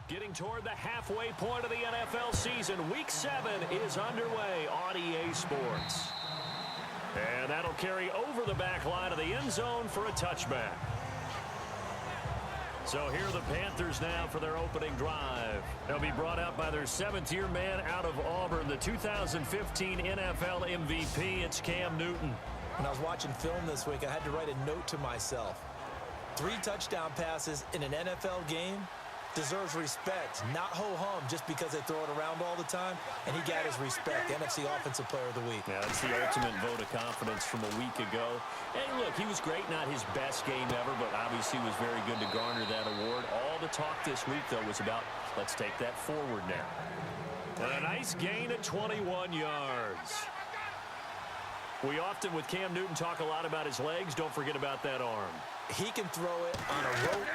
Getting toward the halfway point of the NFL season. Week 7 is underway on EA Sports. And that'll carry over the back line of the end zone for a touchback. So here are the Panthers now for their opening drive. They'll be brought out by their 7th-year man out of Auburn, the 2015 NFL MVP. It's Cam Newton. When I was watching film this week, I had to write a note to myself. 3 touchdown passes in an NFL game deserves respect, not ho-hum just because they throw it around all the time, and he got his respect. NFC Offensive Player of the Week. Yeah, that's the ultimate vote of confidence from a week ago. Hey, look, he was great, not his best game ever, but obviously was very good to garner that award. All the talk this week, though, was about let's take that forward now. And a nice gain at 21 yards. We often, with Cam Newton, talk a lot about his legs. Don't forget about that arm. He can throw it on a rope.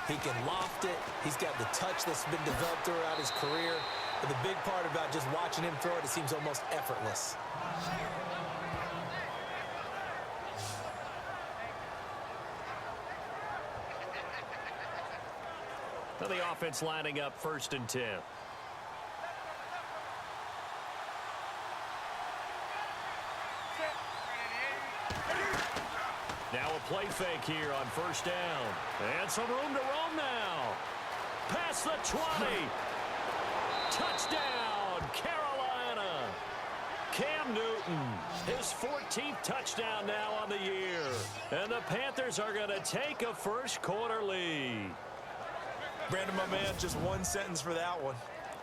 He can loft it. He's got the touch that's been developed throughout his career. But the big part about just watching him throw it, it seems almost effortless. Now the offense lining up 1st and 10. Now a play fake here on 1st down. And some room to roam now. Past the 20. Touchdown, Carolina. Cam Newton, his 14th touchdown now on the year. And the Panthers are going to take a first-quarter lead. Brandon, my man, just one sentence for that one.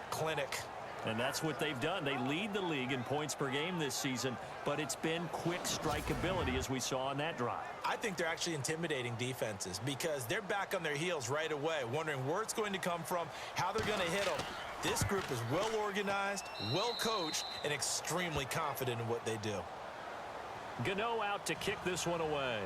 Clinic. And that's what they've done. They lead the league in points per game this season, but it's been quick strikeability as we saw on that drive. I think they're actually intimidating defenses because they're back on their heels right away, wondering where it's going to come from, how they're going to hit them. This group is well organized, well coached, and extremely confident in what they do. Gano out to kick this one away.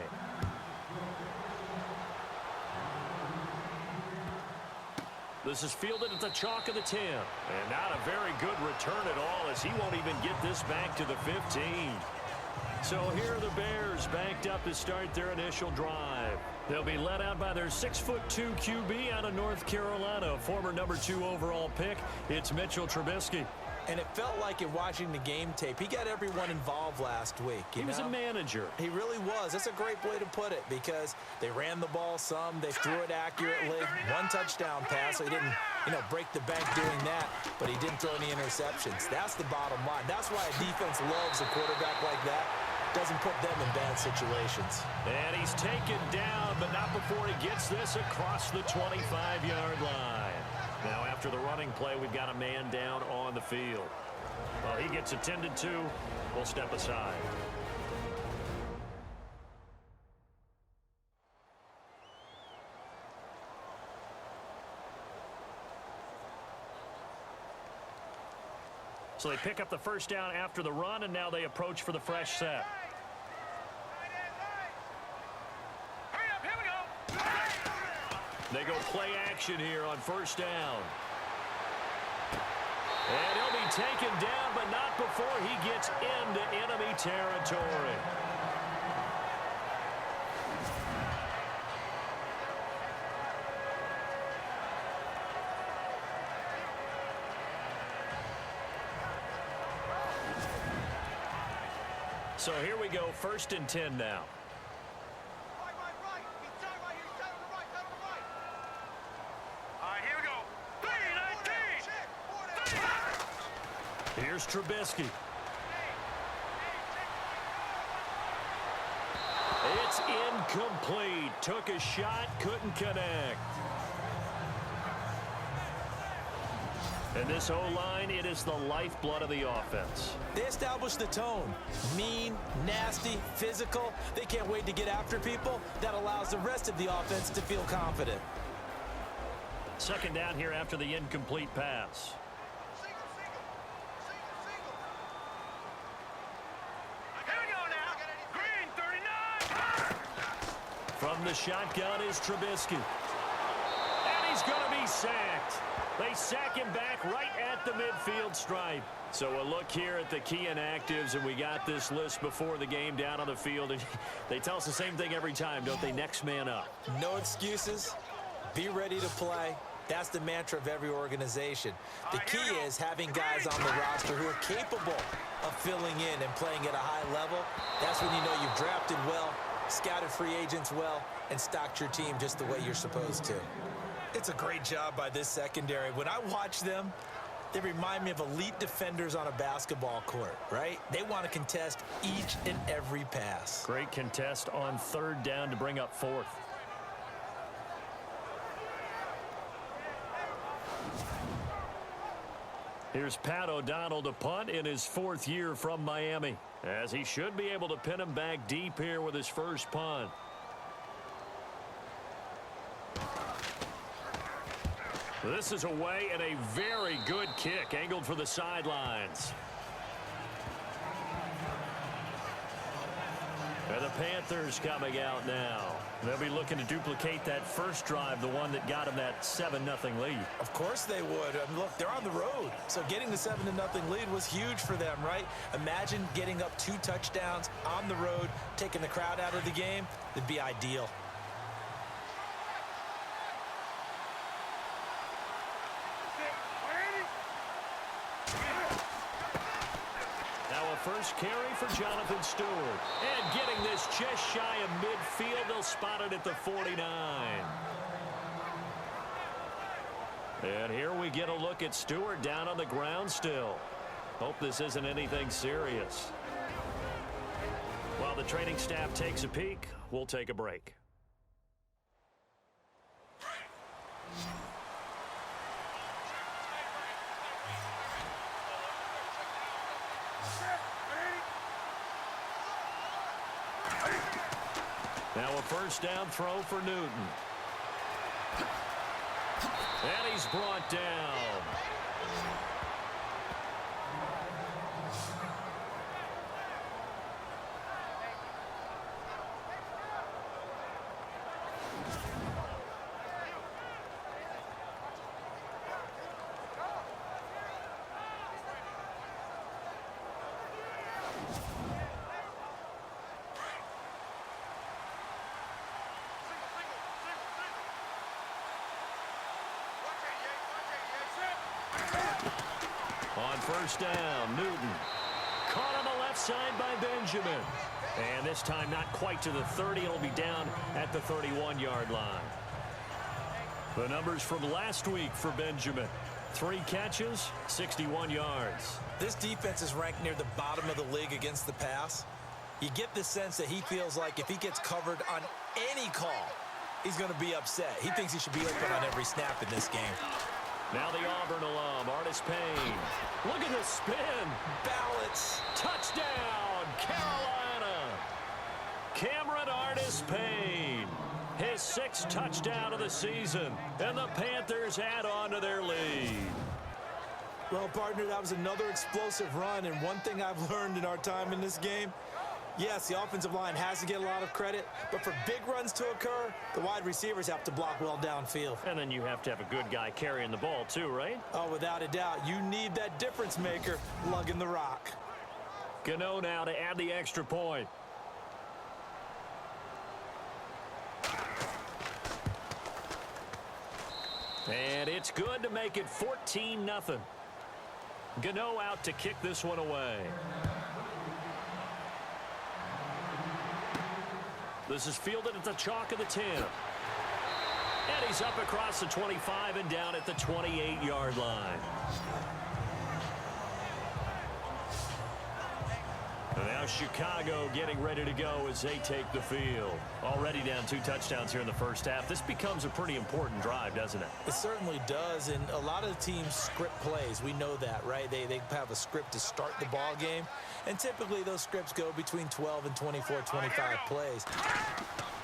This is fielded at the chalk of the 10. And not a very good return at all as he won't even get this back to the 15. So here are the Bears banked up to start their initial drive. They'll be led out by their 6'2" QB out of North Carolina, former number 2 overall pick. It's Mitchell Trubisky. And it felt like in watching the game tape, he got everyone involved last week. He was a manager. He really was. That's a great way to put it because they ran the ball some. They threw it accurately. 1 touchdown pass, so he didn't, break the bank doing that, but he didn't throw any interceptions. That's the bottom line. That's why a defense loves a quarterback like that. Doesn't put them in bad situations. And he's taken down, but not before he gets this across the 25-yard line. Now, after the running play, we've got a man down on the field. Well, he gets attended to. We'll step aside. So they pick up the 1st down after the run, and now they approach for the fresh set. They go play action here on 1st down. And he'll be taken down, but not before he gets into enemy territory. So here we go, 1st and 10 now. Here's Trubisky. It's incomplete. Took a shot, couldn't connect. And this O-line, it is the lifeblood of the offense. They established the tone. Mean, nasty, physical. They can't wait to get after people. That allows the rest of the offense to feel confident. 2nd down here after the incomplete pass. From the shotgun is Trubisky. And he's going to be sacked. They sack him back right at the midfield stripe. So a look here at the key inactives, and we got this list before the game down on the field. And they tell us the same thing every time, don't they? Next man up. No excuses. Be ready to play. That's the mantra of every organization. The key is having guys on the roster who are capable of filling in and playing at a high level. That's when you know you've drafted well, scouted free agents well, and stocked your team just the way you're supposed to. It's a great job by this secondary. When I watch them, they remind me of elite defenders on a basketball court, right? They want to contest each and every pass. Great contest on third down to bring up fourth. Here's Pat O'Donnell to punt in his fourth year from Miami, as he should be able to pin him back deep here with his first punt. This is away and a very good kick, angled for the sidelines. And the Panthers coming out now. They'll be looking to duplicate that first drive, the one that got them that 7-0 lead. Of course they would. I mean, look, they're on the road. So getting the 7-0 lead was huge for them, right? Imagine getting up 2 touchdowns on the road, taking the crowd out of the game. It'd be ideal. First carry for Jonathan Stewart. And getting this just shy of midfield. They'll spot it at the 49. And here we get a look at Stewart down on the ground still. Hope this isn't anything serious. While the training staff takes a peek, we'll take a break. Now a first down throw for Newton. And he's brought down. On first down, Newton. Caught on the left side by Benjamin. And this time not quite to the 30. It'll be down at the 31-yard line. The numbers from last week for Benjamin. 3 catches, 61 yards. This defense is ranked near the bottom of the league against the pass. You get the sense that he feels like if he gets covered on any call, he's going to be upset. He thinks he should be open on every snap in this game. Now the Auburn alum, Artis Payne. Look at the spin. Balance. Touchdown, Carolina. Cameron Artis Payne. His 6th touchdown of the season. And the Panthers add on to their lead. Well, partner, that was another explosive run. And one thing I've learned in our time in this game, yes, the offensive line has to get a lot of credit, but for big runs to occur, the wide receivers have to block well downfield. And then you have to have a good guy carrying the ball too, right? Oh, without a doubt. You need that difference maker lugging the rock. Gano now to add the extra point. And it's good to make it 14-0. Gano out to kick this one away. This is fielded at the chalk of the 10. And he's up across the 25 and down at the 28-yard line. And now Chicago getting ready to go as they take the field. Already down 2 touchdowns here in the first half. This becomes a pretty important drive, doesn't it? It certainly does, and a lot of the teams script plays. We know that, right? They have a script to start the ball game, and typically those scripts go between 12 and 24, 25 plays.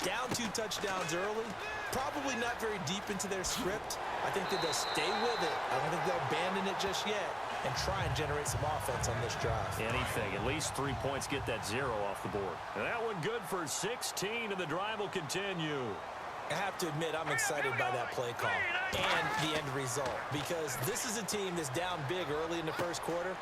Down 2 touchdowns early, probably not very deep into their script. I think that they'll stay with it. I don't think they'll abandon it just yet and try and generate some offense on this drive. Anything. At least 3 points, get that 0 off the board. And that one good for 16, and the drive will continue. I have to admit, I'm excited by that play call and the end result, because this is a team that's down big early in the first quarter.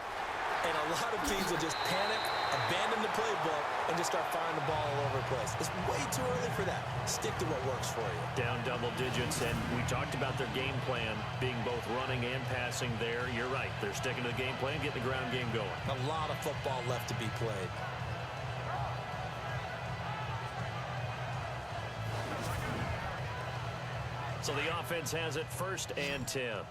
And a lot of teams will just panic, abandon the playbook, and just start firing the ball all over the place. It's way too early for that. Stick to what works for you. Down double digits, and we talked about their game plan being both running and passing there. You're right. They're sticking to the game plan, getting the ground game going. A lot of football left to be played. So the offense has it 1st and 10.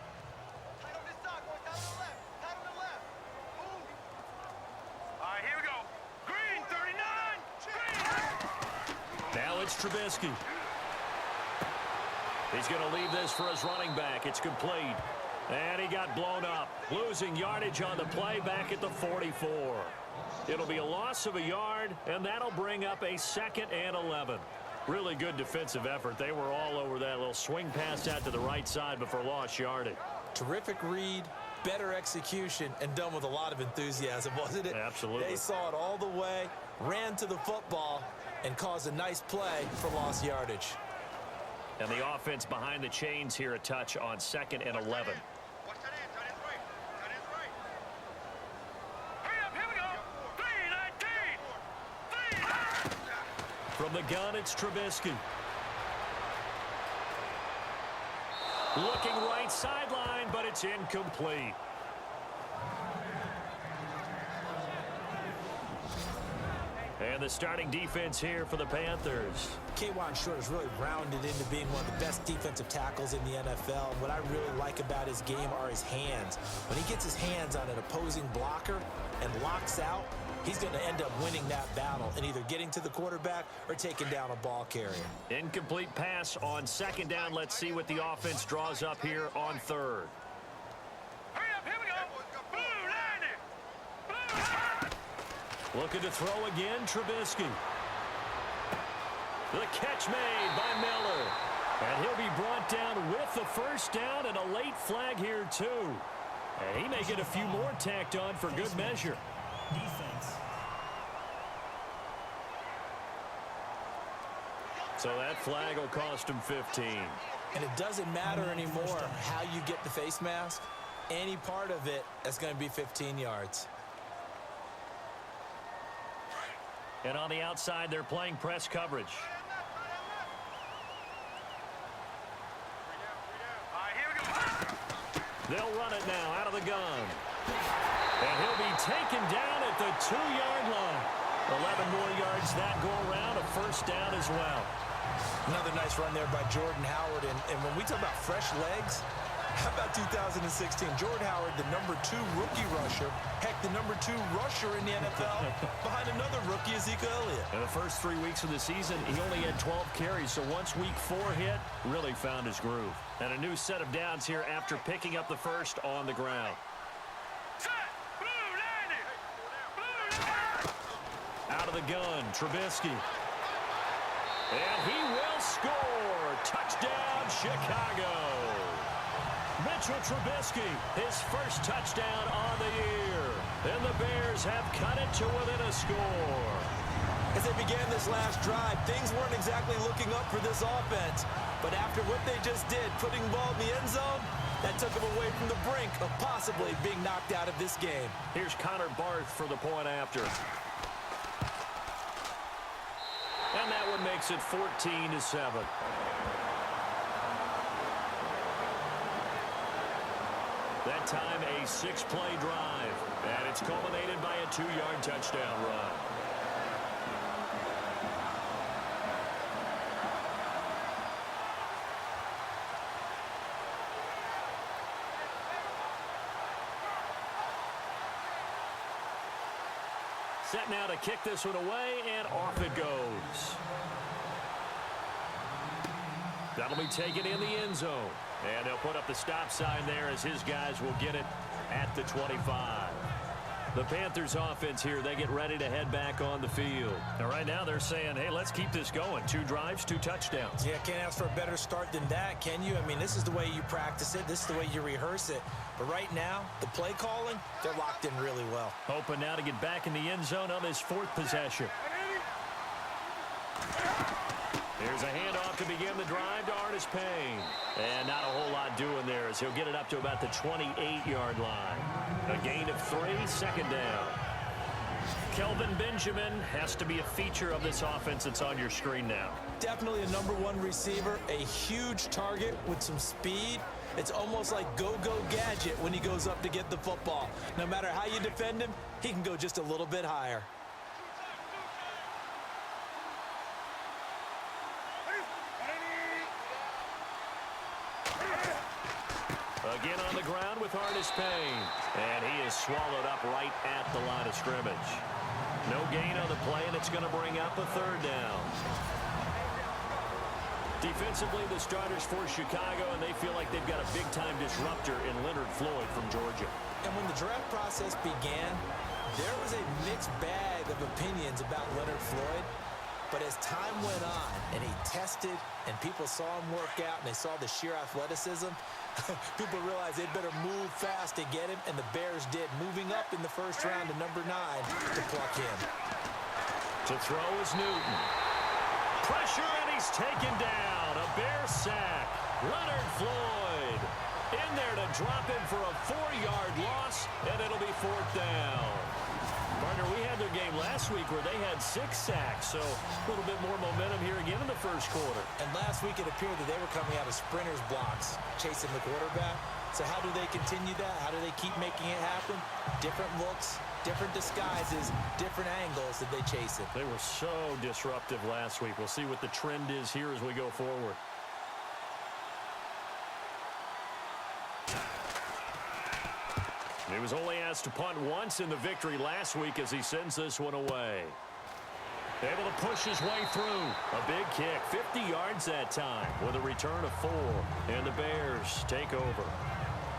Trubisky. He's going to leave this for his running back. It's complete. And he got blown up. Losing yardage on the play back at the 44. It'll be a loss of a yard, and that'll bring up a 2nd and 11. Really good defensive effort. They were all over that little swing pass out to the right side before lost yardage. Terrific read, better execution, and done with a lot of enthusiasm, wasn't it? Absolutely. They saw it all the way, ran to the football, and caused a nice play for lost yardage. And the offense behind the chains here, a touch on 2nd and 11. From the gun, it's Trubisky. Looking right sideline, but it's incomplete. And the starting defense here for the Panthers. K'Wan Short has really rounded into being one of the best defensive tackles in the NFL. And what I really like about his game are his hands. When he gets his hands on an opposing blocker and locks out, he's going to end up winning that battle and either getting to the quarterback or taking down a ball carrier. Incomplete pass on 2nd down. Let's see what the offense draws up here on 3rd. Looking to throw again, Trubisky. The catch made by Miller. And he'll be brought down with the 1st down and a late flag here, too. And he may get a few more tacked on for good measure. Defense. So that flag will cost him 15. And it doesn't matter anymore how you get the face mask. Any part of it is going to be 15 yards. And on the outside, they're playing press coverage. They'll run it now out of the gun. And he'll be taken down at the 2-yard line. 11 more yards that go around, a 1st down as well. Another nice run there by Jordan Howard. And when we talk about fresh legs, how about 2016? Jordan Howard, the #2 rookie rusher. Heck, the #2 rusher in the NFL behind another rookie, Ezekiel Elliott. In the first 3 weeks of the season, he only had 12 carries. So once week 4 hit, really found his groove. And a new set of downs here after picking up the 1st on the ground. Out of the gun, Trubisky. And he will score. Touchdown, Chicago. Mitchell Trubisky, his 1st touchdown on the year. And the Bears have cut it to within a score. As they began this last drive, things weren't exactly looking up for this offense. But after what they just did, putting the ball in the end zone, that took them away from the brink of possibly being knocked out of this game. Here's Connor Barth for the point after. And that one makes it 14-7. That time a 6-play drive. And it's culminated by a 2-yard touchdown run. Set now to kick this one away, and off it goes. That'll be taken in the end zone. And they'll put up the stop sign there as his guys will get it at the 25. The Panthers offense here, they get ready to head back on the field. And right now they're saying, hey, let's keep this going. 2 drives, 2 touchdowns. Yeah, can't ask for a better start than that, can you? I mean, this is the way you practice it. This is the way you rehearse it. But right now, the play calling, they're locked in really well. Hoping now to get back in the end zone on this 4th possession. Here's a handoff to begin the drive to Artis Payne. And not a whole lot doing there as he'll get it up to about the 28-yard line. A gain of 3, second down. Kelvin Benjamin has to be a feature of this offense that's on your screen now. Definitely a #1 receiver, a huge target with some speed. It's almost like go-go gadget when he goes up to get the football. No matter how you defend him, he can go just a little bit higher. Again on the ground with Artis Payne. And he is swallowed up right at the line of scrimmage. No gain on the play, and it's going to bring up a third down. Defensively, the starters for Chicago, and they feel like they've got a big-time disruptor in Leonard Floyd from Georgia. And when the draft process began, there was a mixed bag of opinions about Leonard Floyd. But as time went on and he tested and people saw him work out and they saw the sheer athleticism, people realized they'd better move fast to get him, and the Bears did, moving up in the first round to #9 to pluck him. To throw is Newton. Pressure, and he's taken down. A Bear sack. Leonard Floyd in there to drop him for a 4-yard loss, and it'll be 4th down. Partner, we had their game last week where they had 6 sacks, so a little bit more momentum here again in the first quarter. And last week it appeared that they were coming out of sprinters blocks, chasing the quarterback. So how do they continue that? How do they keep making it happen? Different looks, different disguises, different angles that they chase it. They were so disruptive last week. We'll see what the trend is here as we go forward. He was only asked to punt once in the victory last week as he sends this one away. Able to push his way through. A big kick, 50 yards that time with a return of 4. And the Bears take over.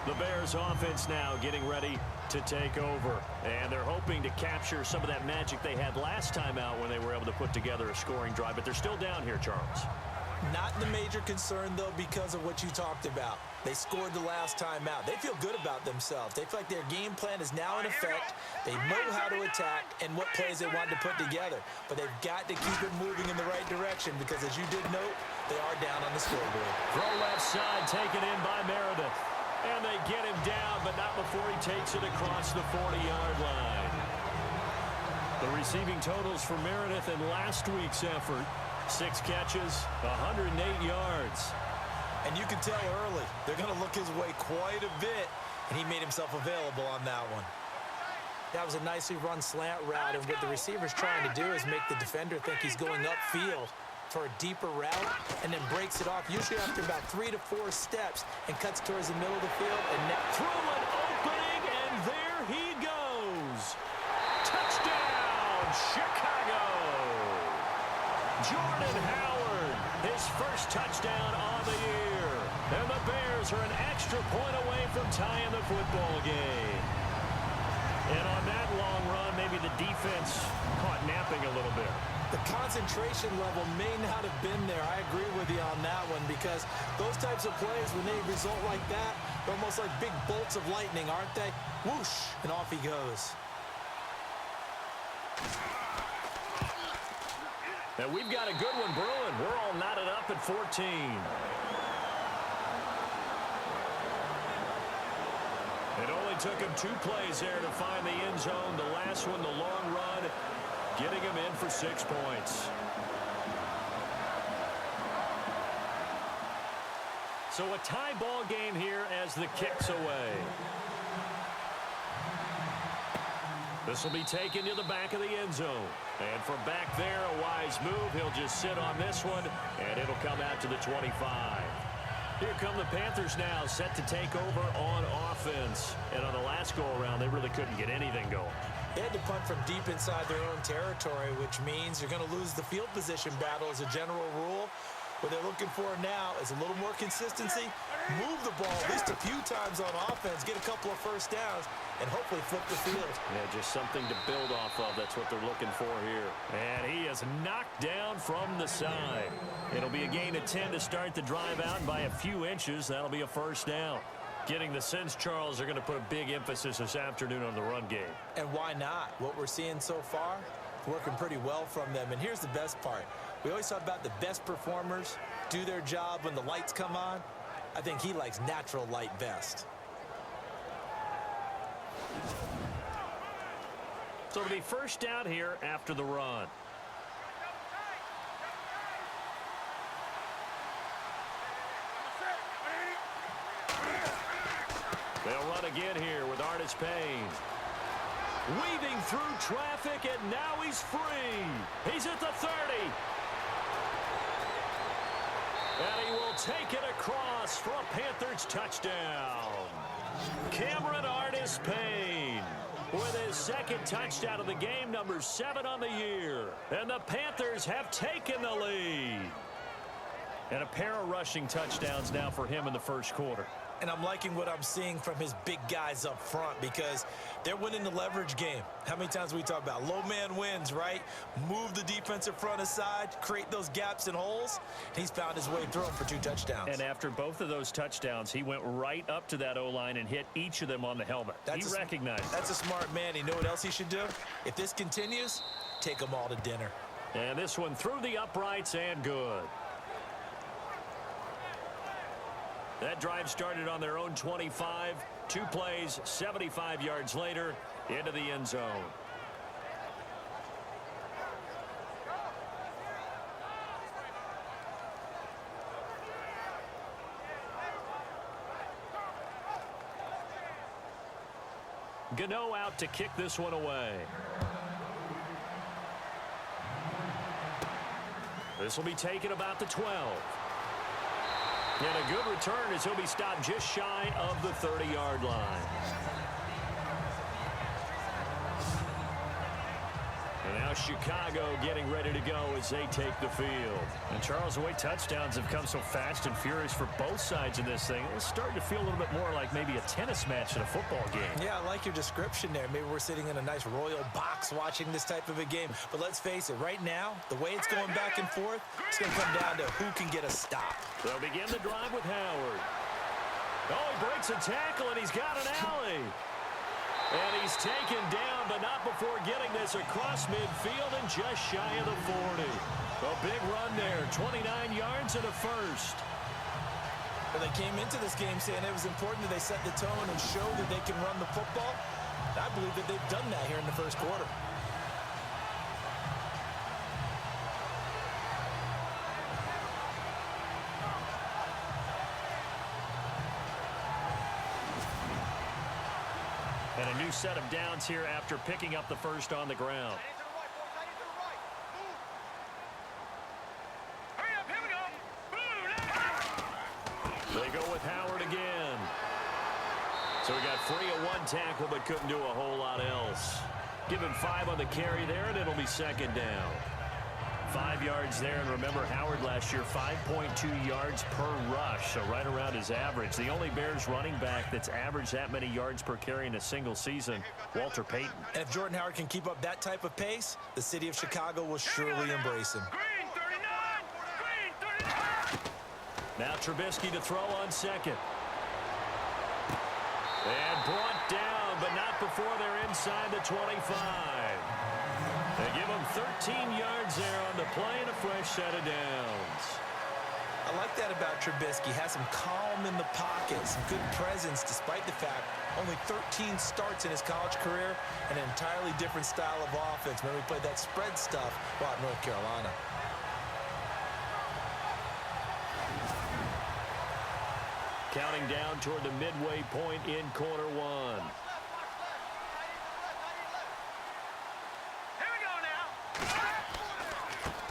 The Bears offense now getting ready to take over. And they're hoping to capture some of that magic they had last time out when they were able to put together a scoring drive. But they're still down here, Charles. Not the major concern, though, because of what you talked about. They scored the last time out. They feel good about themselves. They feel like their game plan is now in effect. They know how to attack and what plays they want to put together. But they've got to keep it moving in the right direction because, as you did note, they are down on the scoreboard. Throw left side, taken in by Meredith. And they get him down, but not before he takes it across the 40-yard line. The receiving totals for Meredith in last week's effort: 6 catches, 108 yards. And you can tell early, they're going to look his way quite a bit, and he made himself available on that one. That was a nicely run slant route, and what the receiver's trying to do is make the defender think he's going upfield for a deeper route, and then breaks it off, usually after about 3 to 4 steps, and cuts towards the middle of the field. And through an opening, and there he goes. Touchdown, Chicago! Jordan Howard, his first touchdown on the year. And the Bears are an extra point away from tying the football game. And on that long run, maybe the defense caught napping a little bit. The concentration level may not have been there. I agree with you on that one, because those types of plays, when they result like that, they're almost like big bolts of lightning, aren't they? Whoosh, and off he goes. And we've got a good one brewing. We're all knotted up at 14. It only took him 2 plays there to find the end zone. The last one, the long run, getting him in for 6 points. So a tie ball game here as the kick's away. This will be taken to the back of the end zone. And from back there, a wise move. He'll just sit on this one, and it'll come out to the 25. Here come the Panthers now, set to take over on offense. And on the last go-around, they really couldn't get anything going. They had to punt from deep inside their own territory, which means you're going to lose the field position battle as a general rule. What they're looking for now is a little more consistency, move the ball at least a few times on offense, get a couple of first downs, and hopefully flip the field. Yeah, just something to build off of. That's what they're looking for here. And he is knocked down from the side. It'll be a gain of 10 to start the drive out, and by a few inches, that'll be a first down. Getting the sense, Charles, they're going to put a big emphasis this afternoon on the run game. And why not? What we're seeing so far, working pretty well from them. And here's the best part. We always talk about the best performers do their job when the lights come on. I think he likes natural light vest. So it'll be first down here after the run. They'll run again here with Artis Payne. Weaving through traffic, and now he's free. He's at the 30. And he will take it across for a Panthers touchdown. Cameron Artis Payne with his second touchdown of the game, number 7 on the year. And the Panthers have taken the lead. And a pair of rushing touchdowns now for him in the first quarter. And I'm liking what I'm seeing from his big guys up front because they're winning the leverage game. How many times we talk about low man wins, right? Move the defensive front aside, create those gaps and holes. He's found his way through them for 2 touchdowns. And after both of those touchdowns, he went right up to that O-line and hit each of them on the helmet. He recognized it. That's a smart man. You know what else he should do? If this continues, take them all to dinner. And this one through the uprights and good. That drive started on their own 25. 2 plays, 75 yards later, into the end zone. Gano out to kick this one away. This will be taken about the 12. And a good return as he'll be stopped just shy of the 30-yard line. And now Chicago getting ready to go as they take the field. And Charles, the way touchdowns have come so fast and furious for both sides of this thing, it's starting to feel a little bit more like maybe a tennis match in a football game. Yeah, I like your description there. Maybe we're sitting in a nice royal box watching this type of a game. But let's face it, right now, the way it's going back and forth, it's going to come down to who can get a stop. They'll begin the drive with Howard. Oh, he breaks a tackle, and he's got an alley. And he's taken down, but not before getting this across midfield and just shy of the 40. A big run there, 29 yards and a first. Well, they came into this game saying it was important that they set the tone and show that they can run the football. I believe that they've done that here in the first quarter. And a new set of downs here after picking up the first on the ground. They go with Howard again. So he got free of 1 tackle but couldn't do a whole lot else. Give him 5 on the carry there, and it'll be second down. 5 yards there, and remember Howard last year 5.2 yards per rush, so right around his average. The only Bears running back that's averaged that many yards per carry in a single season, Walter Payton. And if Jordan Howard can keep up that type of pace, the city of Chicago will surely embrace him. Now Trubisky to throw on second. And brought down, but not before they're inside the 25. They give him 13 yards there on the play and a fresh set of downs. I like that about Trubisky. Has some calm in the pocket, some good presence, despite the fact only 13 starts in his college career and an entirely different style of offense. Remember, he played that spread stuff while at North Carolina. Counting down toward the midway point in quarter 1.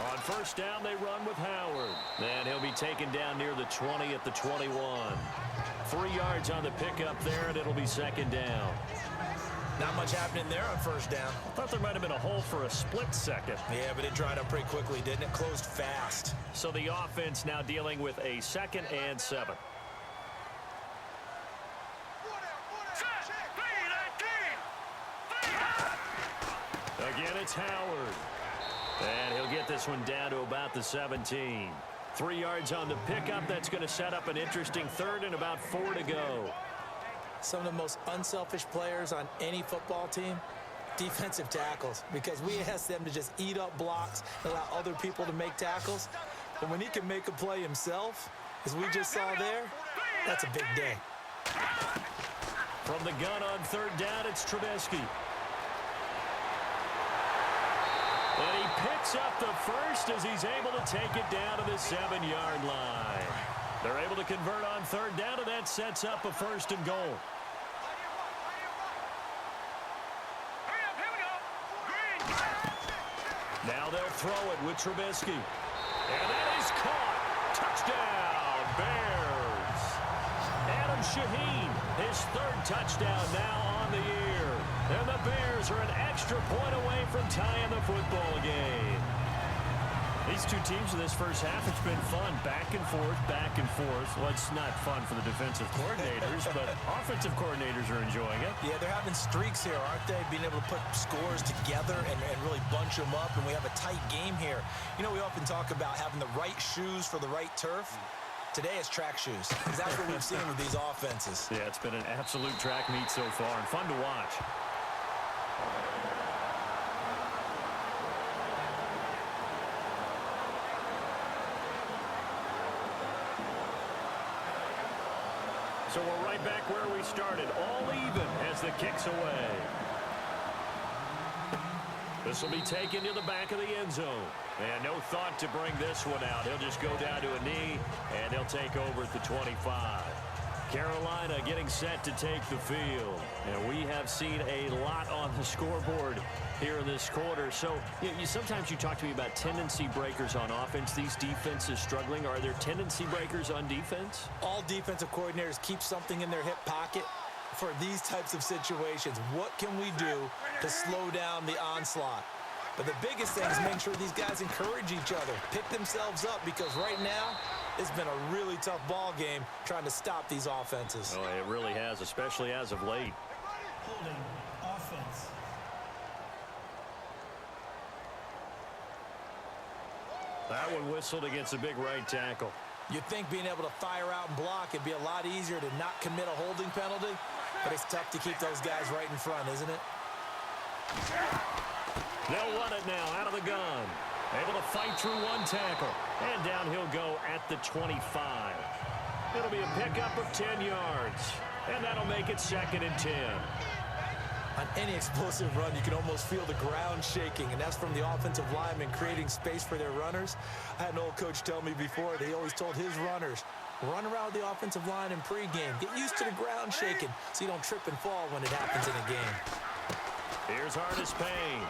On first down, they run with Howard. And he'll be taken down near the 20 at the 21. 3 yards on the pickup there, and it'll be second down. Not much happening there on first down. I thought there might have been a hole for a split second. Yeah, but it dried up pretty quickly, didn't it? Closed fast. So the offense now dealing with a 2nd and 7. Again, it's Howard. And he'll get this one down to about the 17. 3 yards on the pickup. That's going to set up an interesting third and about 4 to go. Some of the most unselfish players on any football team, defensive tackles, because we ask them to just eat up blocks and allow other people to make tackles. But when he can make a play himself, as we just saw there, That's a big day. From the gun on third down, it's Trubisky. And he picks up the first as he's able to take it down to the 7-yard line. They're able to convert on third down, and that sets up a first and goal. Now they'll throw it with Trubisky. And that is caught. Touchdown, Bears. Adam Shaheen, his third touchdown now on the year. And the Bears are an extra point away from tying the football game. These two teams in this first half, it's been fun. Back and forth, back and forth. Well, it's not fun for the defensive coordinators, but offensive coordinators are enjoying it. Yeah, they're having streaks here, aren't they? Being able to put scores together and really bunch them up, and we have a tight game here. You know, we often talk about having the right shoes for the right turf. Today it's track shoes, because that's what we've seen with these offenses. Yeah, it's been an absolute track meet so far, and fun to watch. So we're right back where we started, all even as the kick's away. This will be taken to the back of the end zone. And no thought to bring this one out. He'll just go down to a knee, and he'll take over at the 25. Carolina getting set to take the field. And we have seen a lot on the scoreboard here in this quarter. So sometimes you talk to me about tendency breakers on offense. These defenses struggling. Are there tendency breakers on defense? All defensive coordinators keep something in their hip pocket for these types of situations. What can we do to slow down the onslaught? But the biggest thing is making sure these guys encourage each other, pick themselves up, because right now it's been a really tough ball game trying to stop these offenses. Oh, it really has, especially as of late. Holding offense. That one whistled against a big right tackle. You'd think being able to fire out and block, it'd be a lot easier to not commit a holding penalty, but it's tough to keep those guys right in front, isn't it? They'll run it now out of the gun. Able to fight through one tackle. And down he'll go at the 25. It'll be a pickup of 10 yards. And that'll make it 2nd and 10. On any explosive run, you can almost feel the ground shaking, and that's from the offensive linemen creating space for their runners. I had an old coach tell me before, they always told his runners, run around the offensive line in pregame. Get used to the ground shaking so you don't trip and fall when it happens in a game. Here's Artis Payne.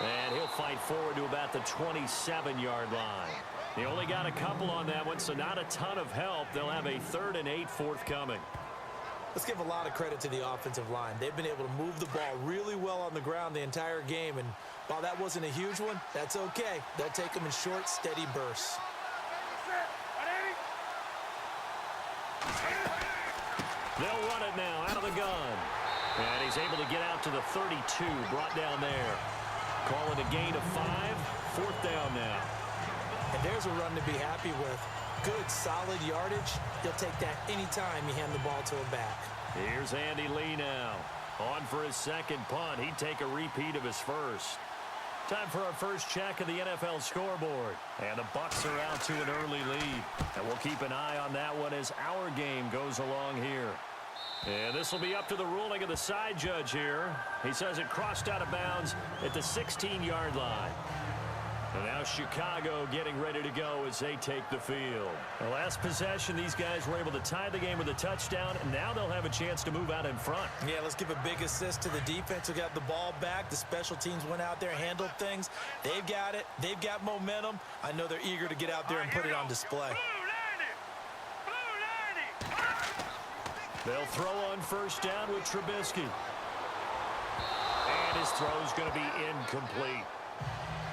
And he'll fight forward to about the 27-yard line. He only got a couple on that one, so not a ton of help. They'll have a 3rd and 8 forthcoming. Let's give a lot of credit to the offensive line. They've been able to move the ball really well on the ground the entire game, and while that wasn't a huge one, that's okay. They'll take them in short, steady bursts. They'll run it now out of the gun. And he's able to get out to the 32, brought down there. Call it a gain of 5, 4th down now. And there's a run to be happy with. Good, solid yardage. He'll take that anytime you hand the ball to a back. Here's Andy Lee now. On for his second punt. He'd take a repeat of his first. Time for our first check of the NFL scoreboard. And the Bucs are out to an early lead. And we'll keep an eye on that one as our game goes along here. And this will be up to the ruling of the side judge here. He says it crossed out of bounds at the 16-yard line. And now Chicago getting ready to go as they take the field. The last possession, these guys were able to tie the game with a touchdown, and now they'll have a chance to move out in front. Yeah, let's give a big assist to the defense who got the ball back. The special teams went out there, handled things. They've got it. They've got momentum. I know they're eager to get out there and put it on display. They'll throw on first down with Trubisky. And his throw's going to be incomplete.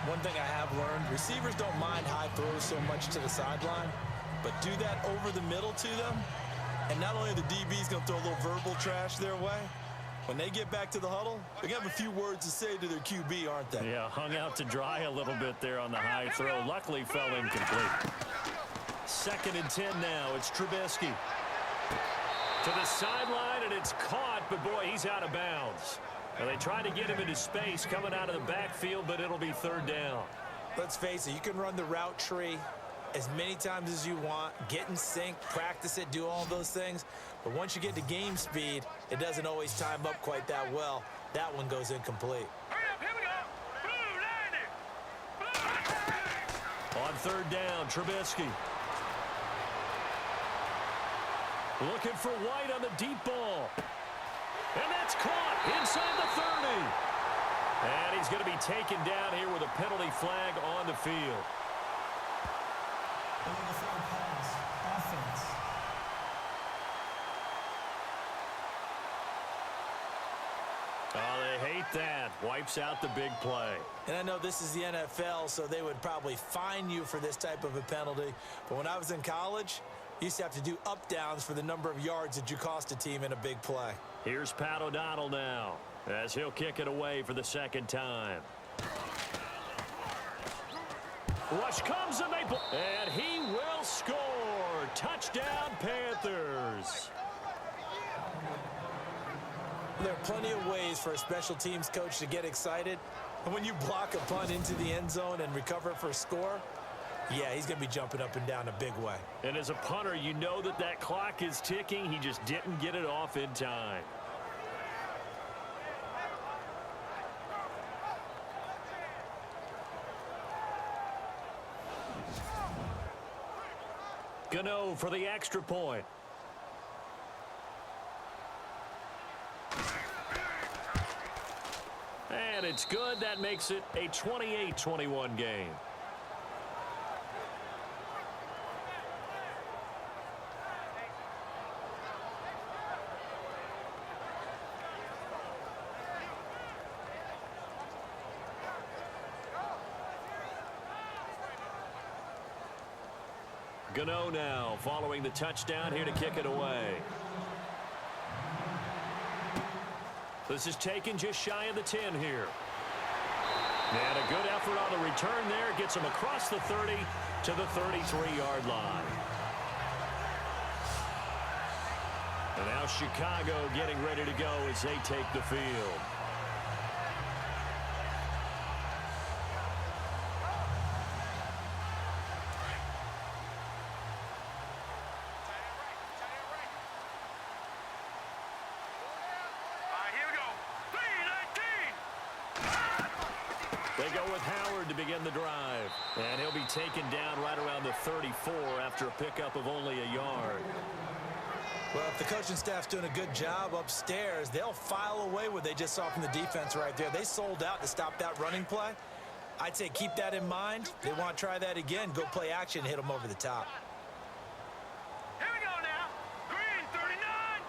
One thing I have learned, receivers don't mind high throws so much to the sideline, but do that over the middle to them, and not only are the DBs going to throw a little verbal trash their way, when they get back to the huddle, they're going to have a few words to say to their QB, aren't they? Yeah, hung out to dry a little bit there on the high throw. Luckily fell incomplete. 2nd and 10 now. It's Trubisky. To the sideline, and it's caught, but boy, he's out of bounds. And they try to get him into space coming out of the backfield, but it'll be 3rd down. Let's face it, you can run the route tree, as many times as you want, get in sync, practice it, do all those things. But once you get to game speed, it doesn't always time up quite that well. That one goes incomplete. On third down, Trubisky. Looking for White on the deep ball. And that's caught inside the 30. And he's going to be taken down here with a penalty flag on the field. Offense. Oh, they hate that. Wipes out the big play. And I know this is the NFL, so they would probably fine you for this type of a penalty. But when I was in college, you used to have to do up-downs for the number of yards that you cost a team in a big play. Here's Pat O'Donnell now, as he'll kick it away for the second time. Rush comes and and he will score. Touchdown, Panthers. There are plenty of ways for a special teams coach to get excited. And when you block a punt into the end zone and recover for a score, yeah, he's going to be jumping up and down a big way. And as a punter, you know that that clock is ticking. He just didn't get it off in time. Gano for the extra point. And it's good. That makes it a 28-21 game. Gano now following the touchdown here to kick it away. This is taken just shy of the 10 here. And a good effort on the return there. Gets him across the 30 to the 33-yard line. And now Chicago getting ready to go as they take the field. They go with Howard to begin the drive. And he'll be taken down right around the 34 after a pickup of only a yard. Well, if the coaching staff's doing a good job upstairs, they'll file away what they just saw from the defense right there. They sold out to stop that running play. I'd say keep that in mind. They want to try that again. Go play action, hit them over the top. Here we go now. Green, 39.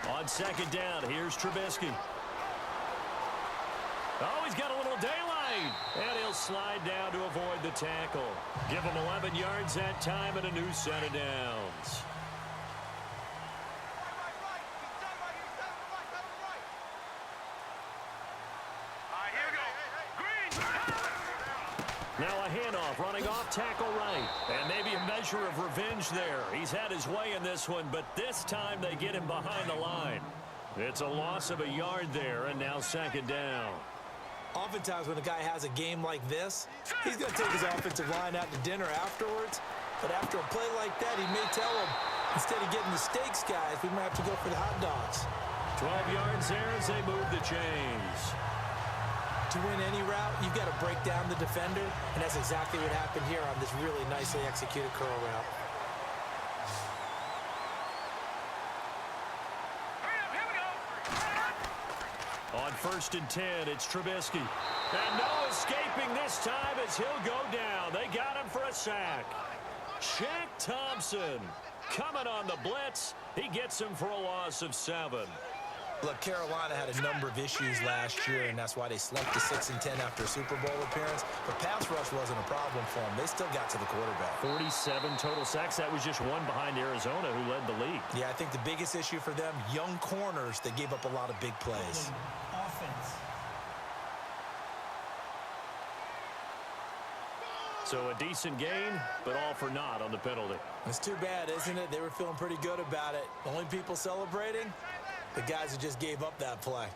Green. On second down, here's Trubisky. Oh, he's got a little daylight. And he'll slide down to avoid the tackle. Give him 11 yards that time and a new set of downs. Now a handoff running off tackle right. And maybe a measure of revenge there. He's had his way in this one, but this time they get him behind the line. It's a loss of a yard there, and now second down. Oftentimes when a guy has a game like this, he's going to take his offensive line out to dinner afterwards. But after a play like that, he may tell him, instead of getting the steaks, guys, we might have to go for the hot dogs. 12 yards there as they move the chains. To win any route, you've got to break down the defender, and that's exactly what happened here on this really nicely executed curl route. On first and 10, it's Trubisky. And no escaping this time as he'll go down. They got him for a sack. Shaq Thompson coming on the blitz. He gets him for a loss of 7. Look, Carolina had a number of issues last year, and that's why they slumped to 6-10 after a Super Bowl appearance. But pass rush wasn't a problem for them. They still got to the quarterback. 47 total sacks. That was just one behind Arizona, who led the league. Yeah, I think the biggest issue for them, young corners that gave up a lot of big plays. Offense. So a decent gain, but all for naught on the penalty. It's too bad, isn't it? They were feeling pretty good about it. The only people celebrating, the guys who just gave up that play.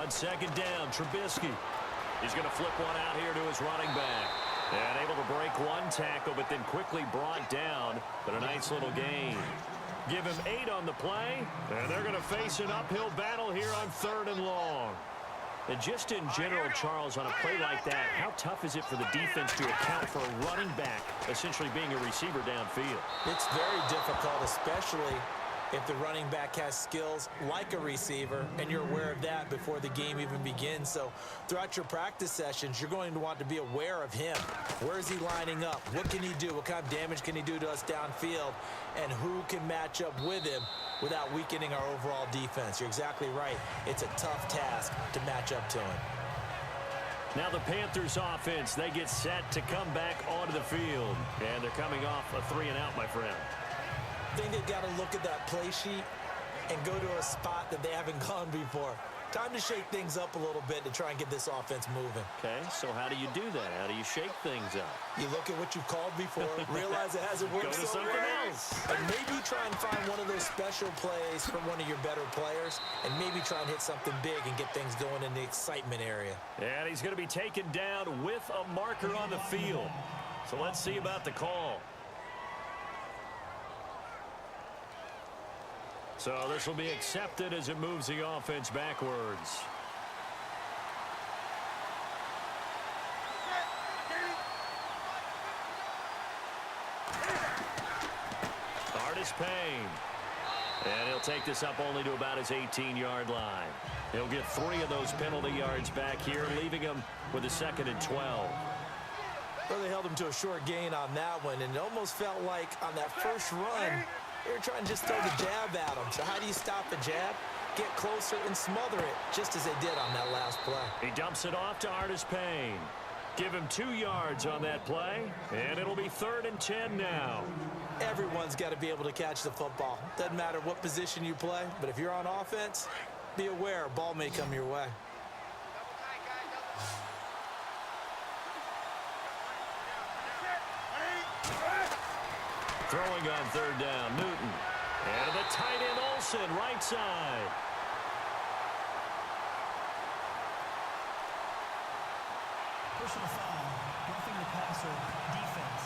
On second down, Trubisky. He's going to flip one out here to his running back. And able to break one tackle, but then quickly brought down. But a nice little gain. Give him 8 on the play, and they're going to face an uphill battle here on 3rd and long. And just in general, Charles, on a play like that, how tough is it for the defense to account for a running back essentially being a receiver downfield? It's very difficult, especially if the running back has skills like a receiver, and you're aware of that before the game even begins. So throughout your practice sessions, you're going to want to be aware of him. Where is he lining up? What can he do? What kind of damage can he do to us downfield? And who can match up with him without weakening our overall defense? You're exactly right. It's a tough task to match up to him. Now the Panthers offense, they get set to come back onto the field. And they're coming off a 3-and-out, my friend. I think they've got to look at that play sheet and go to a spot that they haven't gone before. Time to shake things up a little bit to try and get this offense moving. Okay, so how do you do that? How do you shake things up? You look at what you've called before, realize it hasn't worked Go to so something well, else. and maybe try and find one of those special plays from one of your better players, and maybe try and hit something big and get things going in the excitement area. And he's going to be taken down with a marker on the field. So let's see about the call. So this will be accepted as it moves the offense backwards. Artis Payne. And he'll take this up only to about his 18-yard line. He'll get 3 of those penalty yards back here, leaving him with a 2nd and 12. Well, they held him to a short gain on that one, and it almost felt like on that first run, they were trying to just throw the jab at him. So how do you stop the jab? Get closer and smother it, just as they did on that last play. He dumps it off to Artis Payne. Give him 2 yards on that play, and it'll be 3rd and 10 now. Everyone's got to be able to catch the football. Doesn't matter what position you play, but if you're on offense, be aware a ball may come your way. Throwing on 3rd down, Newton. And the tight end, Olsen, right side. Personal foul, roughing the passer, defense.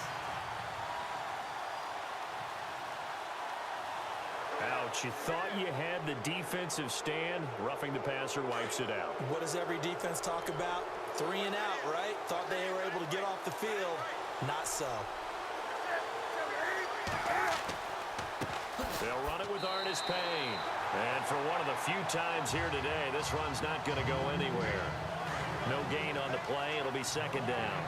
Ouch, you thought you had the defensive stand. Roughing the passer wipes it out. What does every defense talk about? 3 and out, right? Thought they were able to get off the field. Not so. They'll run it with Artis Payne. And for one of the few times here today, this run's not going to go anywhere. No gain on the play. It'll be 2nd down.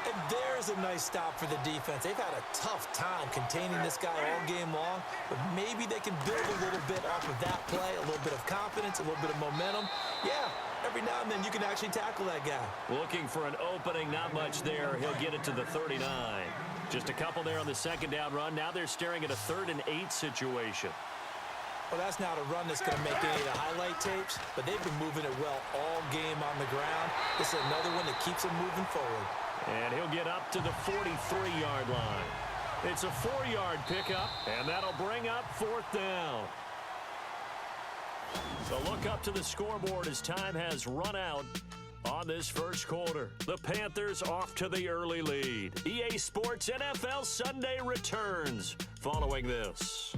And there's a nice stop for the defense. They've had a tough time containing this guy all game long, but maybe they can build a little bit off of that play, a little bit of confidence, a little bit of momentum. Yeah, every now and then you can actually tackle that guy. Looking for an opening, not much there. He'll get it to the 39. Just a couple there on the 2nd down run. Now they're staring at a 3rd and 8 situation. Well, that's not a run that's going to make any of the highlight tapes, but they've been moving it well all game on the ground. This is another one that keeps them moving forward. And he'll get up to the 43-yard line. It's a 4-yard pickup, and that'll bring up 4th down. So look up to the scoreboard as time has run out on this first quarter. The Panthers off to the early lead. EA Sports NFL Sunday returns following this.